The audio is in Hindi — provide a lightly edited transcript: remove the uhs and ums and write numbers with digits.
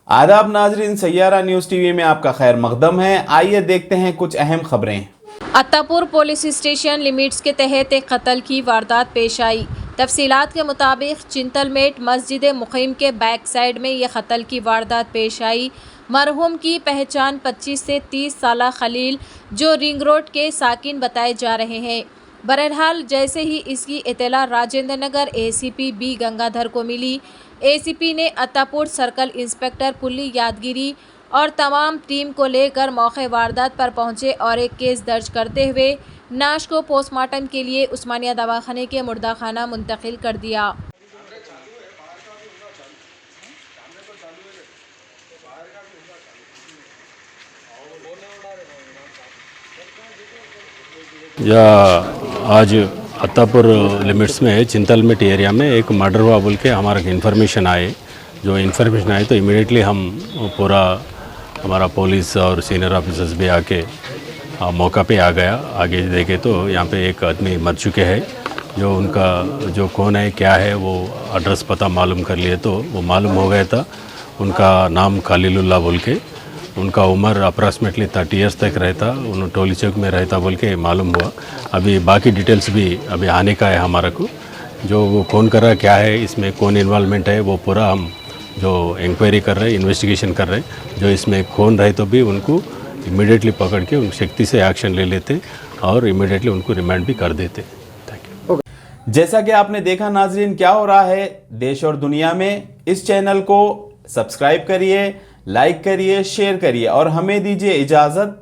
आदाब नाजरीन, सैयारा न्यूज़ टीवी में आपका खैर मकदम है। आइए देखते हैं कुछ अहम खबरें। अत्तापुर पुलिस स्टेशन लिमिट्स के तहत एक कत्ल की वारदात पेश आई। तफसीलात के मुताबिक चिंतलमेट मस्जिद मुक़ीम के बैक साइड में यह कत्ल की वारदात पेश आई। मरहूम की पहचान 25 से 30 साल खलील जो रिंग रोड के साकिन बताए जा रहे हैं। बहरहाल जैसे ही इसकी इत्तला राजेंद्र नगर ACP B गंगाधर को मिली, ACP ने अत्तापुर सर्कल इंस्पेक्टर कुल्ली यादगिरी और तमाम टीम को लेकर मौके वारदात पर पहुंचे और एक केस दर्ज करते हुए नाश को पोस्टमार्टम के लिए उस्मानिया दवाखाने के मुर्दाखाना मुंतकिल कर दिया। या आज अत्तापुर लिमिट्स में चिंतलमेट एरिया में एक मर्डर हुआ बोल के हमारा इन्फॉर्मेशन आए। जो इन्फॉर्मेशन आए तो इमीडिएटली हम पूरा हमारा पुलिस और सीनियर ऑफिसर्स भी आके मौका पे आ गया। आगे देखे तो यहाँ पे एक आदमी मर चुके हैं। जो उनका जो कौन है क्या है वो एड्रेस पता मालूम कर लिए तो वो मालूम हो गया था। उनका नाम खलीलुल्लाह बोल के, उनका उम्र अप्रॉक्सीमेटली 30 ईयर्स तक रहता, उन टोली चौक में रहता बोल के मालूम हुआ। अभी बाकी डिटेल्स भी अभी आने का है हमारा को। जो वो कौन कर रहा है क्या है इसमें कौन इन्वॉल्वमेंट है वो पूरा हम जो इंक्वायरी कर रहे हैं, इन्वेस्टिगेशन कर रहे हैं। जो इसमें कौन रहे तो भी उनको इमीडिएटली पकड़ के उन शक्ति से एक्शन ले लेते और इमीडिएटली उनको रिमांड भी कर देते। Thank you. जैसा कि आपने देखा नाजरीन क्या हो रहा है देश और दुनिया में, इस चैनल को सब्सक्राइब करिए, लाइक करिए, शेयर करिए और हमें दीजिए इजाज़त।